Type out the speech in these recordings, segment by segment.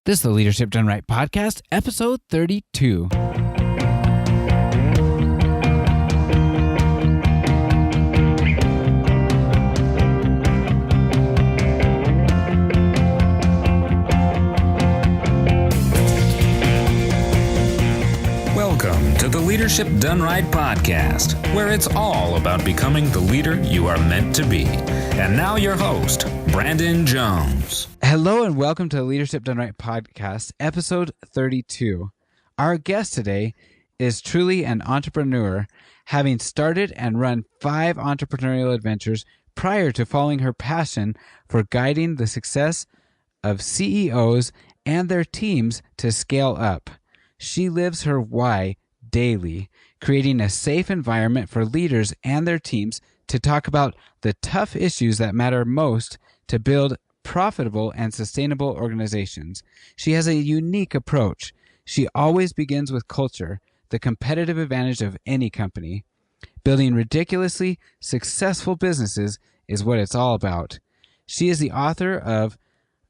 This is the Leadership Done Right podcast, episode 32. Welcome to the Leadership Done Right podcast, where it's all about becoming the leader you are meant to be. And now your host, Brandon Jones. Hello and welcome to the Leadership Done Right podcast, episode 32. Our guest today is truly an entrepreneur, having started and run 5 entrepreneurial adventures prior to following her passion for guiding the success of CEOs and their teams to scale up. She lives her why daily, creating a safe environment for leaders and their teams to talk about the tough issues that matter most to build profitable and sustainable organizations. She has a unique approach. She always begins with culture, the competitive advantage of any company. Building ridiculously successful businesses is what it's all about. She is the author of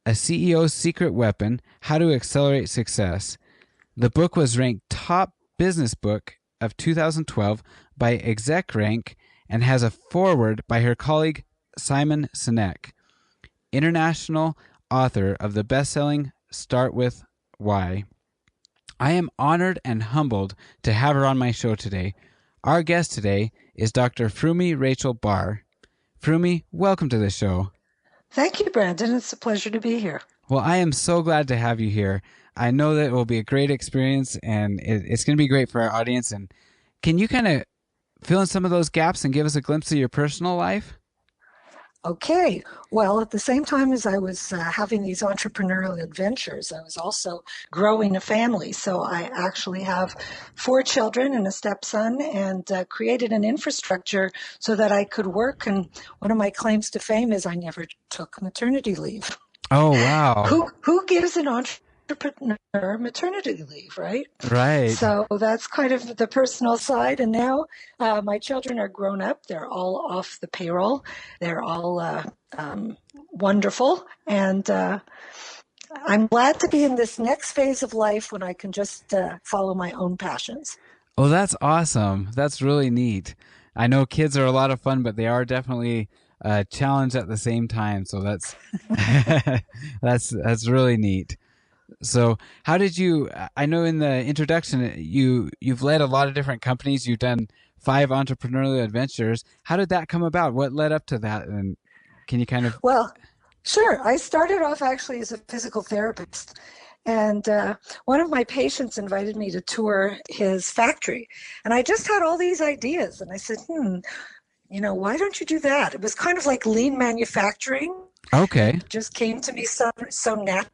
A CEO's Secret Weapon, How to Accelerate Success. The book was ranked top business book of 2012 by ExecRank and has a foreword by her colleague Simon Sinek, international author of the best-selling Start With Why. I am honored and humbled to have her on my show today. Our guest today is Dr. Frumi Rachel Barr. Frumi, welcome to the show. Thank you, Brandon. It's a pleasure to be here. Well, I am so glad to have you here. I know that it will be a great experience, and it's going to be great for our audience. And can you kind of fill in some of those gaps and give us a glimpse of your personal life? Okay. Well, at the same time as I was having these entrepreneurial adventures, I was also growing a family. So I actually have 4 children and a stepson, and created an infrastructure so that I could work. And one of my claims to fame is I never took maternity leave. Oh, wow. Who gives an entrepreneur maternity leave, right? Right. So that's kind of the personal side. And now my children are grown up. They're all off the payroll. They're all wonderful. And I'm glad to be in this next phase of life when I can just follow my own passions. Oh, that's awesome. That's really neat. I know kids are a lot of fun, but they are definitely a challenge at the same time. So that's that's really neat. So how did you, I know in the introduction, you've led a lot of different companies. You've done 5 entrepreneurial adventures. How did that come about? What led up to that? And can you kind of... Well, sure. I started off actually as a physical therapist. And one of my patients invited me to tour his factory. And I just had all these ideas. And I said, why don't you do that? It was kind of like lean manufacturing. Okay. It just came to me so naturally.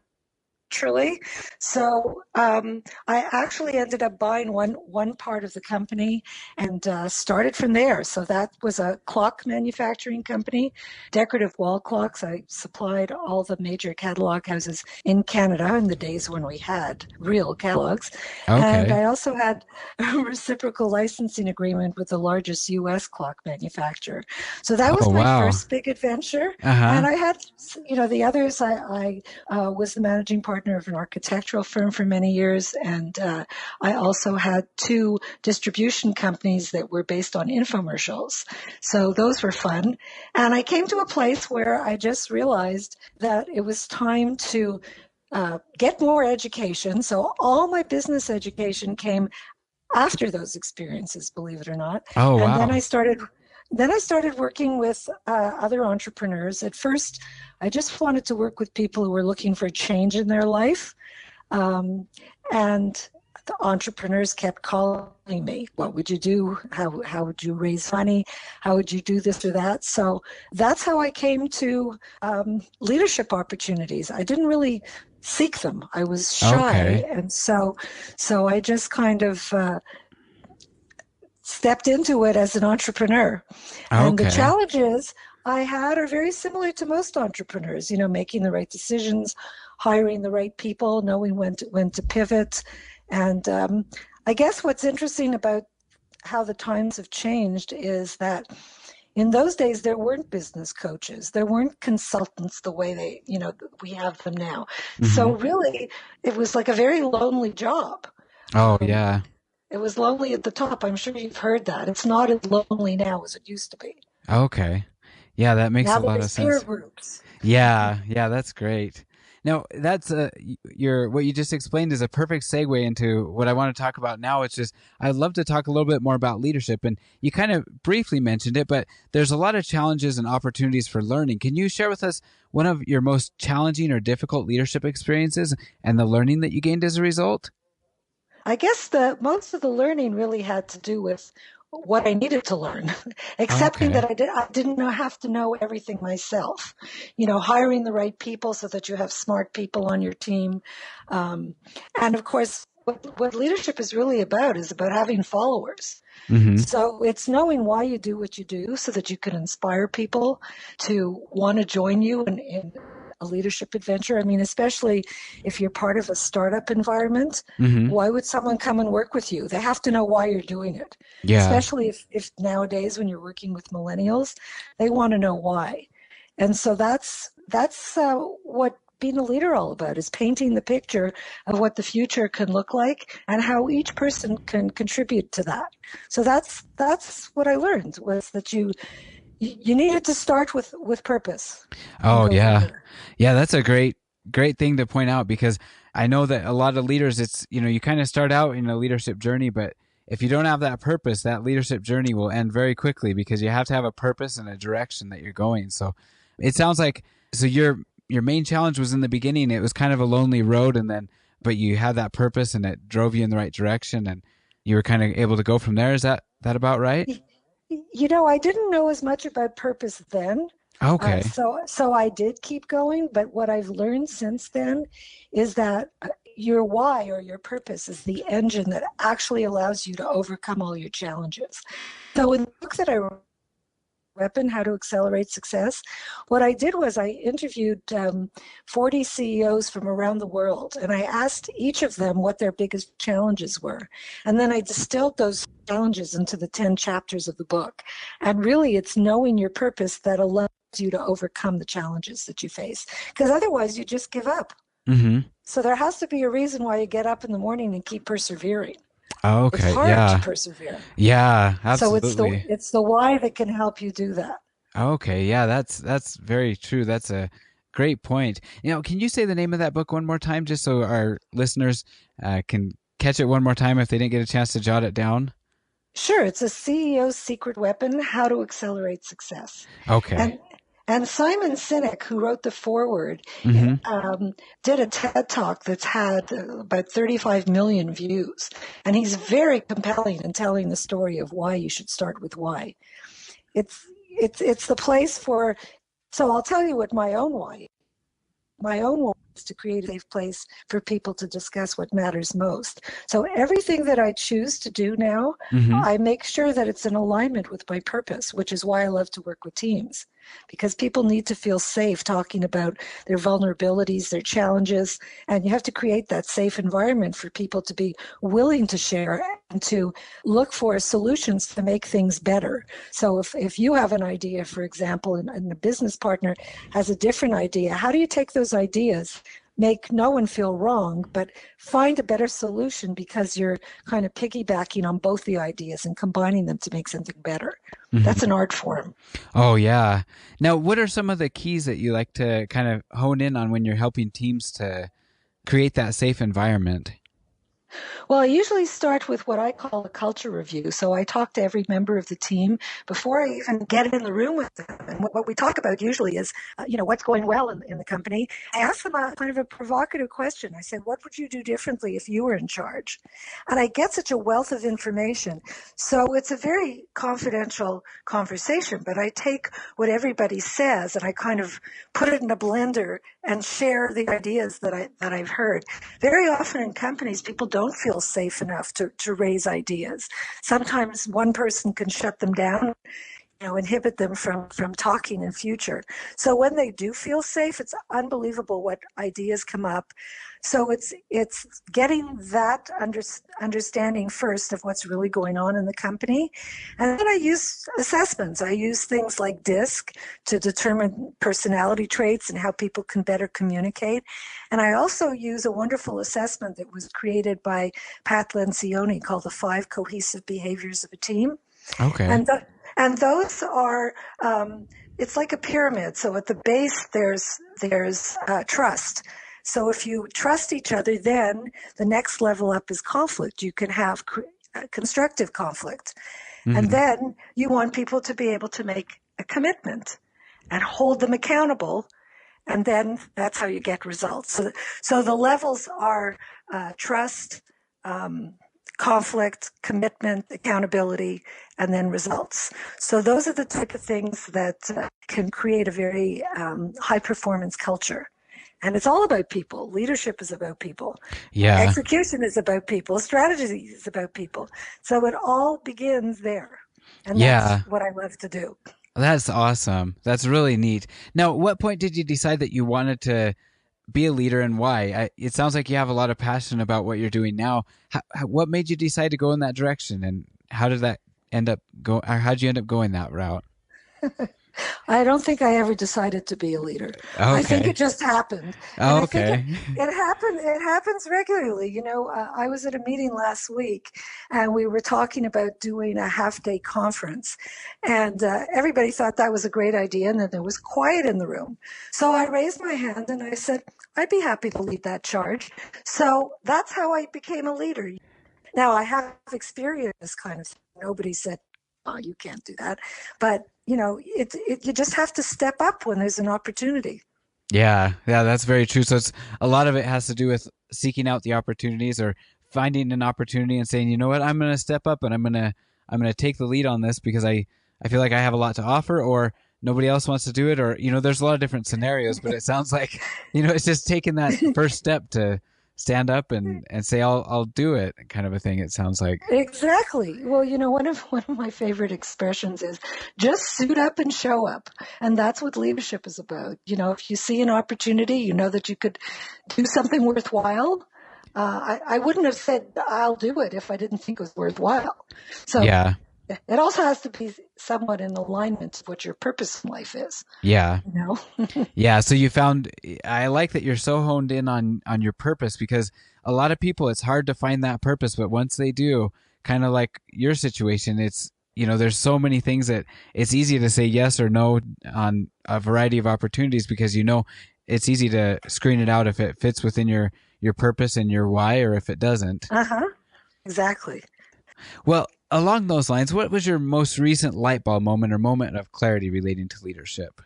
So I actually ended up buying one part of the company and started from there. So that was a clock manufacturing company, decorative wall clocks. I supplied all the major catalog houses in Canada in the days when we had real catalogs. Okay. And I also had a reciprocal licensing agreement with the largest U.S. clock manufacturer. So that was my first big adventure. And I had, the others. I was the managing partner of an architectural firm for many years, and I also had 2 distribution companies that were based on infomercials. So those were fun. And I came to a place where I just realized that it was time to get more education. So all my business education came after those experiences, believe it or not. Oh, wow. And then I started working with other entrepreneurs. At first, I just wanted to work with people who were looking for change in their life. And the entrepreneurs kept calling me. What would you do? How would you raise money? How would you do this or that? So that's how I came to leadership opportunities. I didn't really seek them. I was shy. Okay. And so I just kind of stepped into it as an entrepreneur. And the challenges I had are very similar to most entrepreneurs, making the right decisions, hiring the right people, knowing when to pivot. And I guess what's interesting about how the times have changed is that in those days, there weren't business coaches. There weren't consultants the way we have them now. Mm-hmm. So really, it was like a very lonely job. Oh, yeah. It was lonely at the top. I'm sure you've heard that. It's not as lonely now as it used to be. Okay. Yeah, that makes a lot of sense. Now there's peer groups. Yeah, that's great. Now, that's what you just explained is a perfect segue into what I want to talk about now. It's just I'd love to talk a little bit more about leadership, and you kind of briefly mentioned it, but there's a lot of challenges and opportunities for learning. Can you share with us one of your most challenging or difficult leadership experiences and the learning that you gained as a result? I guess most of the learning really had to do with what I needed to learn, accepting that I didn't have to know everything myself. Hiring the right people so that you have smart people on your team. And of course, what leadership is really about is about having followers. Mm-hmm. So it's knowing why you do what you do so that you can inspire people to want to join you in a leadership adventure. I mean, especially if you're part of a startup environment, Mm-hmm. why would someone come and work with you? They have to know why you're doing it. Yeah. Especially if nowadays when you're working with millennials, they want to know why. And so that's what being a leader all about, is painting the picture of what the future can look like and how each person can contribute to that. So that's what I learned, was that you needed to start with purpose. Oh, yeah. Yeah, that's a great thing to point out, because I know that a lot of leaders, it's, you kind of start out in a leadership journey, but if you don't have that purpose, that leadership journey will end very quickly, because you have to have a purpose and a direction that you're going. So it sounds like, your main challenge was in the beginning, it was kind of a lonely road, but you had that purpose and it drove you in the right direction, and you were kind of able to go from there. Is that about right? I didn't know as much about purpose then. Okay. So I did keep going, but what I've learned since then is that your why, or your purpose, is the engine that actually allows you to overcome all your challenges. So in the book that I wrote, Weapon, How to Accelerate Success, what I did was I interviewed 40 CEOs from around the world, and I asked each of them what their biggest challenges were. And then I distilled those challenges into the 10 chapters of the book. And really, it's knowing your purpose that allows you to overcome the challenges that you face, because otherwise you just give up. Mm-hmm. So there has to be a reason why you get up in the morning and keep persevering. Okay. It's hard to persevere. Yeah, absolutely. So it's the why that can help you do that. Okay. Yeah, that's very true. That's a great point. Can you say the name of that book one more time, just so our listeners can catch it one more time if they didn't get a chance to jot it down? Sure. It's A CEO's Secret Weapon, How to Accelerate Success. Okay. And Simon Sinek, who wrote the foreword, Mm-hmm. did a TED Talk that's had about 35 million views. And he's very compelling in telling the story of why you should start with why. It's the place for, so I'll tell you what my own why is. My own why is to create a safe place for people to discuss what matters most. So everything that I choose to do now, Mm-hmm. I make sure that it's in alignment with my purpose, which is why I love to work with teams. Because people need to feel safe talking about their vulnerabilities, their challenges, and you have to create that safe environment for people to be willing to share and to look for solutions to make things better. So if you have an idea, for example, and a business partner has a different idea, how do you take those ideas, make no one feel wrong, but find a better solution, because you're kind of piggybacking on both the ideas and combining them to make something better. Mm-hmm. That's an art form. Oh, yeah. Now, what are some of the keys that you like to kind of hone in on when you're helping teams to create that safe environment? Well, I usually start with what I call a culture review. So I talk to every member of the team before I even get in the room with them. And what we talk about usually is, what's going well in the company. I ask them a kind of a provocative question. I say, what would you do differently if you were in charge? And I get such a wealth of information. So it's a very confidential conversation, but I take what everybody says and I kind of put it in a blender and share the ideas that I've heard. Very often in companies, people don't feel safe enough to raise ideas. Sometimes one person can shut them down. inhibit them from talking in future. So when they do feel safe, it's unbelievable what ideas come up. So it's getting that understanding first of what's really going on in the company. And then I use assessments. I use things like DISC to determine personality traits and how people can better communicate. And I also use a wonderful assessment that was created by Pat Lencioni called the 5 Cohesive Behaviors of a Team. Okay. And those are, it's like a pyramid. So at the base, there's trust. So if you trust each other, then the next level up is conflict. You can have constructive conflict. Mm-hmm. And then you want people to be able to make a commitment and hold them accountable. And then that's how you get results. So the levels are trust, conflict, commitment, accountability, and then results. So those are the type of things that can create a very high performance culture. And it's all about people. Leadership is about people. Yeah. Execution is about people. Strategy is about people. So it all begins there. And that's what I love to do. That's awesome. That's really neat. Now, at what point did you decide that you wanted to be a leader, and why? It sounds like you have a lot of passion about what you're doing now. What made you decide to go in that direction, and how did that end up go? Or how did you end up going that route? I don't think I ever decided to be a leader. Okay. I think it just happened. Oh, okay. It happened. It happens regularly. I was at a meeting last week, and we were talking about doing a half-day conference, and everybody thought that was a great idea, and then there was quiet in the room. So I raised my hand and I said, I'd be happy to lead that charge. So that's how I became a leader. Now, I have experienced this kind of thing. Nobody said, oh, you can't do that. But, you just have to step up when there's an opportunity. Yeah, that's very true. So a lot of it has to do with seeking out the opportunities or finding an opportunity and saying, you know what, I'm going to step up and I'm going to take the lead on this because I feel like I have a lot to offer, or nobody else wants to do it, or, there's a lot of different scenarios, but it sounds like, it's just taking that first step to stand up and say, I'll do it, kind of a thing, it sounds like. Exactly. Well, one of my favorite expressions is just suit up and show up. And that's what leadership is about. If you see an opportunity, that you could do something worthwhile. I wouldn't have said I'll do it if I didn't think it was worthwhile. So yeah. It also has to be somewhat in alignment with what your purpose in life is. Yeah. Yeah. So I like that you're so honed in on your purpose, because a lot of people, it's hard to find that purpose, but once they do, kind of like your situation, it's, there's so many things that it's easy to say yes or no on a variety of opportunities, because, it's easy to screen it out if it fits within your purpose and your why, or if it doesn't. Exactly. Well, along those lines, what was your most recent light bulb moment or moment of clarity relating to leadership?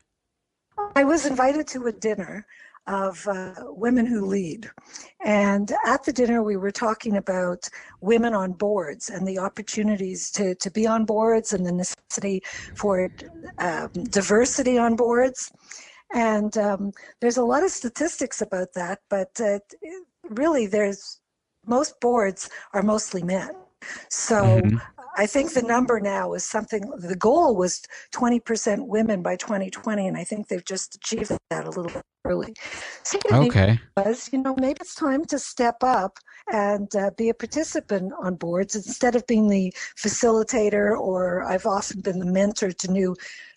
I was invited to a dinner of women who lead. And at the dinner, we were talking about women on boards and the opportunities to be on boards and the necessity for diversity on boards. And there's a lot of statistics about that, but really most boards are mostly men. So I think the number now is the goal was 20% women by 2020, and I think they've just achieved that a little bit early. So okay. Maybe it's time to step up and be a participant on boards instead of being the facilitator, or I've often been the mentor to new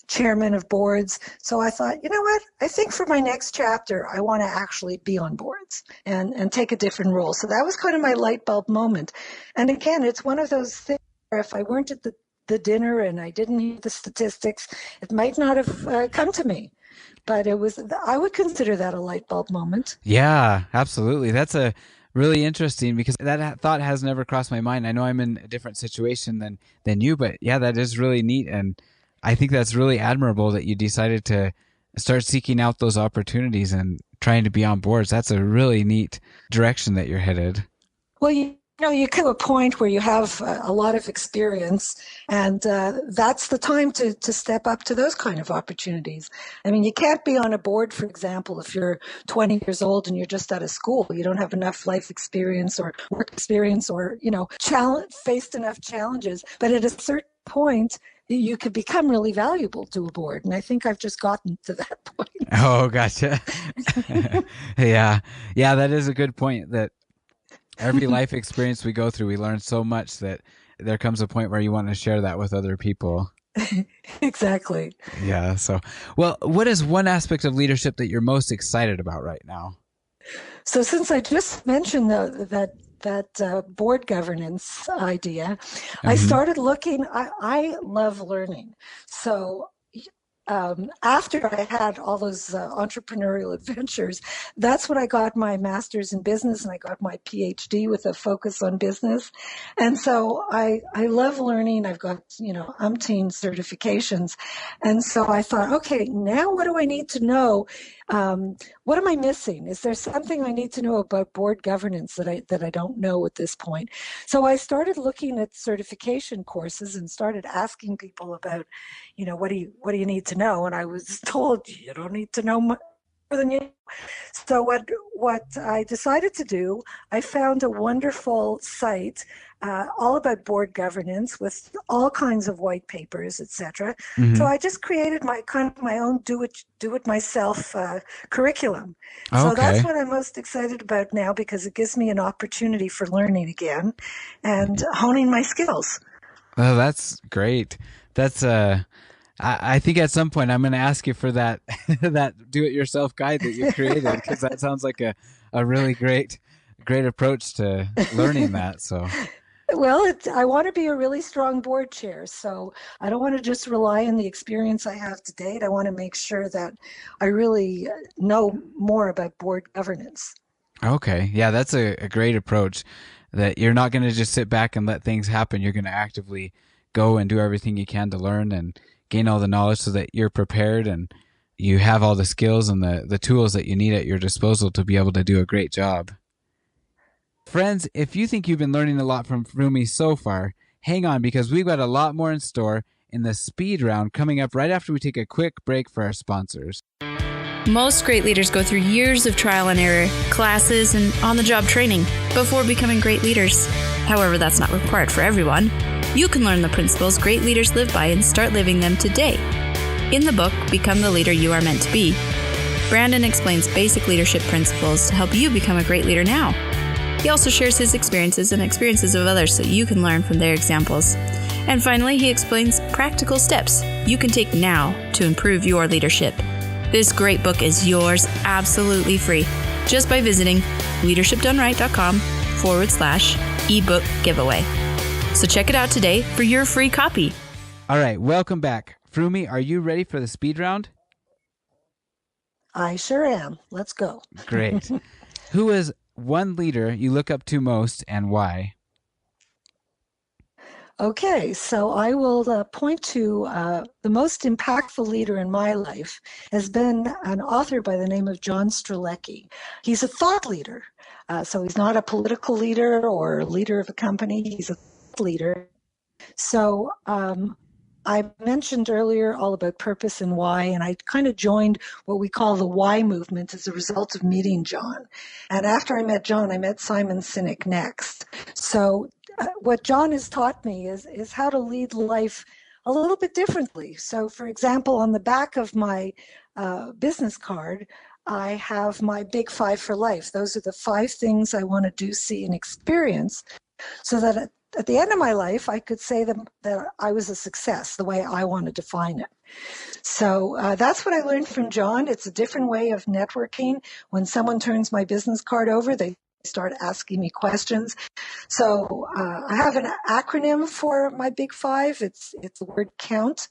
chairman of boards. So I thought, I think for my next chapter, I want to actually be on boards and take a different role. So that was kind of my light bulb moment. And again, it's one of those things where if I weren't at the dinner and I didn't hear the statistics, it might not have come to me. But I would consider that a light bulb moment. Yeah, absolutely. That's a really interesting, because that thought has never crossed my mind. I know I'm in a different situation than you, but yeah, that is really neat. And I think that's really admirable that you decided to start seeking out those opportunities and trying to be on boards. That's a really neat direction that you're headed. Well, you come to a point where you have a lot of experience, and that's the time to step up to those kind of opportunities. I mean, you can't be on a board, for example, if you're 20 years old and you're just out of school. You don't have enough life experience or work experience or, faced enough challenges. But at a certain point, you could become really valuable to a board. And I think I've just gotten to that point. Oh, gotcha. Yeah. Yeah, that is a good point, that every life experience we go through, we learn so much that there comes a point where you want to share that with other people. Exactly. Yeah. So, well, what is one aspect of leadership that you're most excited about right now? So since I just mentioned that board governance idea, I started looking. I love learning. So after I had all those entrepreneurial adventures, that's when I got my master's in business, and I got my PhD with a focus on business. And so I love learning. I've got, umpteen certifications. And so I thought, okay, now what do I need to know? What am I missing? Is there something I need to know about board governance that I don't know at this point? So I started looking at certification courses and started asking people about, what do you need to know? And I was told, you don't need to know more than you. So what I decided to do, I found a wonderful site all about board governance with all kinds of white papers, etc. So I just created my own do it myself curriculum. So that's what I'm most excited about now, because it gives me an opportunity for learning again and honing my skills. Oh, that's great. That's I think at some point I'm going to ask you for that that do-it-yourself guide that you created, because that sounds like a really great approach to learning that. So, well, I want to be a really strong board chair, so I don't want to just rely on the experience I have to date. I want to make sure that I really know more about board governance. Okay, yeah, that's a great approach. That you're not going to just sit back and let things happen. You're going to actively go and do everything you can to learn and gain all the knowledge so that you're prepared and you have all the skills and the tools that you need at your disposal to be able to do a great job. Friends, if you think you've been learning a lot from Frumi so far, hang on, because we've got a lot more in store in the speed round coming up right after we take a quick break for our sponsors. Most great leaders go through years of trial and error, classes, and on-the-job training before becoming great leaders. However, that's not required for everyone. You can learn the principles great leaders live by and start living them today. In the book, Become the Leader You Are Meant to Be, Brandon explains basic leadership principles to help you become a great leader now. He also shares his experiences and experiences of others so you can learn from their examples. And finally, he explains practical steps you can take now to improve your leadership. This great book is yours absolutely free just by visiting leadershipdoneright.com/ebook giveaway. So check it out today for your free copy. All right, welcome back. Frumi, are you ready for the speed round? I sure am. Let's go. Great. Who is one leader you look up to most and why? Okay, so I will point to the most impactful leader in my life has been an author by the name of John Strzelecki. He's a thought leader. So he's not a political leader or leader of a company. He's a thought leader. So I mentioned earlier all about purpose and why, and I kind of joined what we call the why movement as a result of meeting John. And after I met John, I met Simon Sinek next. So what John has taught me is how to lead life a little bit differently. So, for example, on the back of my business card, I have my big 5 for life. Those are the 5 things I want to do, see, and experience, so that at the end of my life, I could say that I was a success, the way I want to define it. So that's what I learned from John. It's a different way of networking. When someone turns my business card over, they start asking me questions. So I have an acronym for my big 5. It's the word count.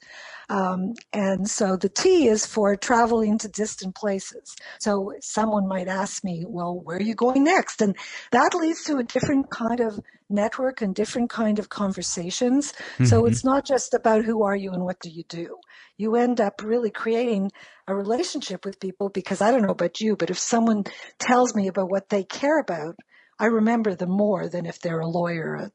And so the T is for traveling to distant places. So someone might ask me, well, where are you going next? And that leads to a different kind of network and different kind of conversations. Mm-hmm. So it's not just about who are you and what do you do. You end up really creating a relationship with people, because I don't know about you, but if someone tells me about what they care about, I remember them more than if they're a lawyer, an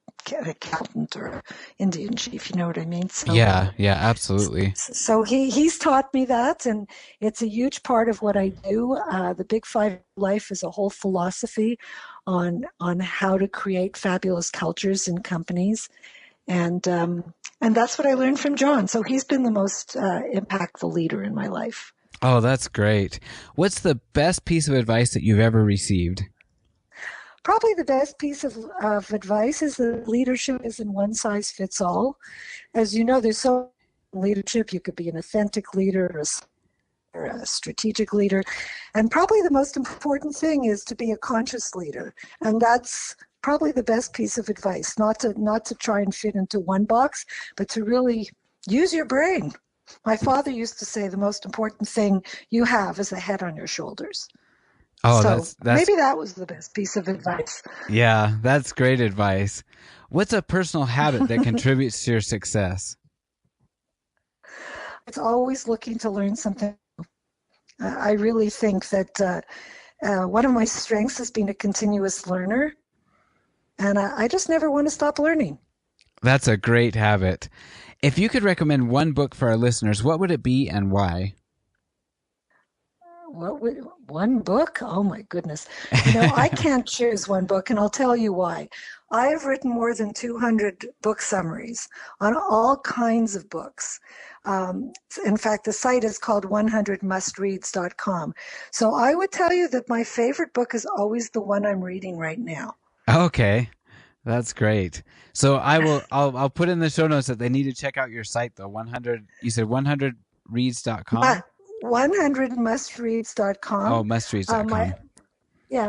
accountant, or an Indian chief. You know what I mean? So, yeah, absolutely. So he's taught me that, and it's a huge part of what I do. The Big 5 Life is a whole philosophy on how to create fabulous cultures in companies. And that's what I learned from John. So he's been the most impactful leader in my life. Oh, that's great. What's the best piece of advice that you've ever received? Probably the best piece of advice is that leadership isn't one size fits all. As you know, there's so much leadership. You could be an authentic leader or a strategic leader. And probably the most important thing is to be a conscious leader. And that's probably the best piece of advice, not to try and fit into one box, but to really use your brain. My father used to say the most important thing you have is a head on your shoulders. Oh, so that's maybe that was the best piece of advice. Yeah, that's great advice. What's a personal habit that contributes to your success? It's always looking to learn something. I really think that one of my strengths is being a continuous learner, and I just never want to stop learning. That's a great habit. If you could recommend one book for our listeners, what would it be and why? One book? Oh my goodness. I can't choose one book, and I'll tell you why. I have written more than 200 book summaries on all kinds of books. In fact, the site is called 100mustreads.com. So I would tell you that my favorite book is always the one I'm reading right now. Okay. That's great. So I'll put in the show notes that they need to check out your site though. You said 100reads.com? 100mustreads.com. Oh, mustreads.com.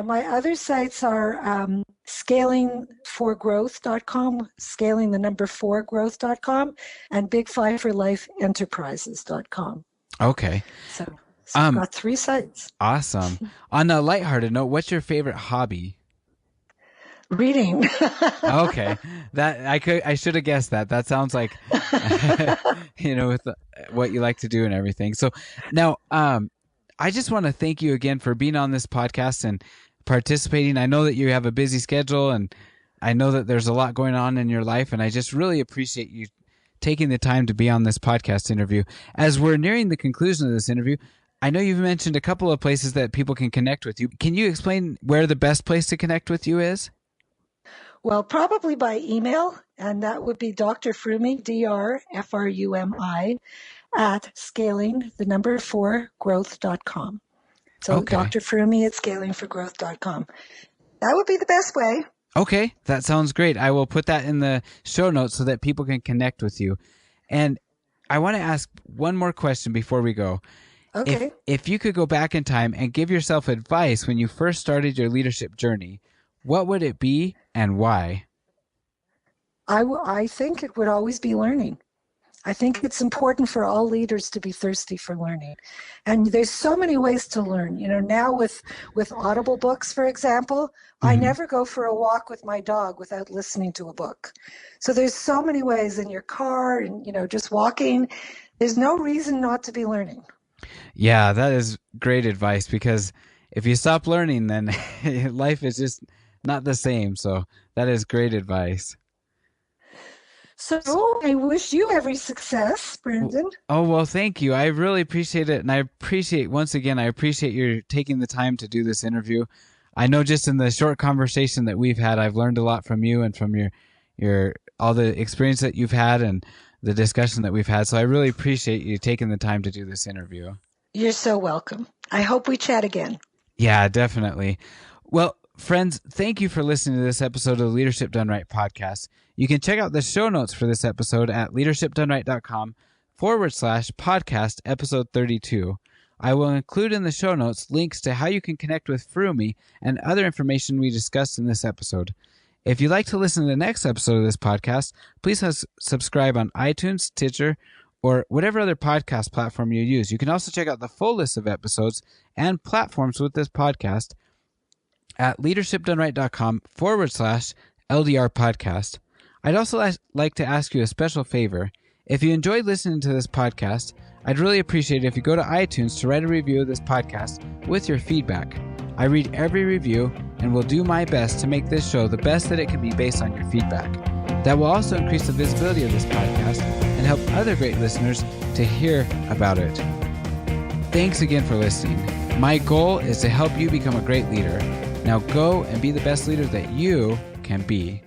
My other sites are scalingforgrowth.com, scaling4growth.com, and big5forlifeenterprises.com. Okay. So I've got 3 sites. Awesome. On a lighthearted note, what's your favorite hobby? Reading. Okay. That I should have guessed that. That sounds like with what you like to do and everything. So now I just want to thank you again for being on this podcast and participating. I know that you have a busy schedule, and I know that there's a lot going on in your life, and I just really appreciate you taking the time to be on this podcast interview. As we're nearing the conclusion of this interview, I know you've mentioned a couple of places that people can connect with you. Can you explain where the best place to connect with you is? Well, probably by email, and that would be Dr. Frumi, DrFrumi, at scaling4growth.com. So okay. Dr. Frumi at scaling4growth.com. That would be the best way. Okay, that sounds great. I will put that in the show notes so that people can connect with you. And I want to ask one more question before we go. Okay. If you could go back in time and give yourself advice when you first started your leadership journey, what would it be and why? I think it would always be learning. I think it's important for all leaders to be thirsty for learning. And there's so many ways to learn. Now with Audible books, for example, I never go for a walk with my dog without listening to a book. So there's so many ways in your car and, just walking. There's no reason not to be learning. Yeah, that is great advice, because if you stop learning, then life is just not the same. So that is great advice. So I wish you every success, Brandon. Oh, well, thank you. I really appreciate it. And I appreciate you taking the time to do this interview. I know just in the short conversation that we've had, I've learned a lot from you and from your all the experience that you've had and the discussion that we've had. So I really appreciate you taking the time to do this interview. You're so welcome. I hope we chat again. Yeah, definitely. Well, friends, thank you for listening to this episode of the Leadership Done Right podcast. You can check out the show notes for this episode at leadershipdoneright.com/podcast episode 32. I will include in the show notes links to how you can connect with Frumi and other information we discussed in this episode. If you'd like to listen to the next episode of this podcast, please subscribe on iTunes, Stitcher, or whatever other podcast platform you use. You can also check out the full list of episodes and platforms with this podcast at leadershipdoneright.com/LDR podcast. I'd also like to ask you a special favor. If you enjoyed listening to this podcast, I'd really appreciate it if you go to iTunes to write a review of this podcast with your feedback. I read every review and will do my best to make this show the best that it can be based on your feedback. That will also increase the visibility of this podcast and help other great listeners to hear about it. Thanks again for listening. My goal is to help you become a great leader. Now go and be the best leader that you can be.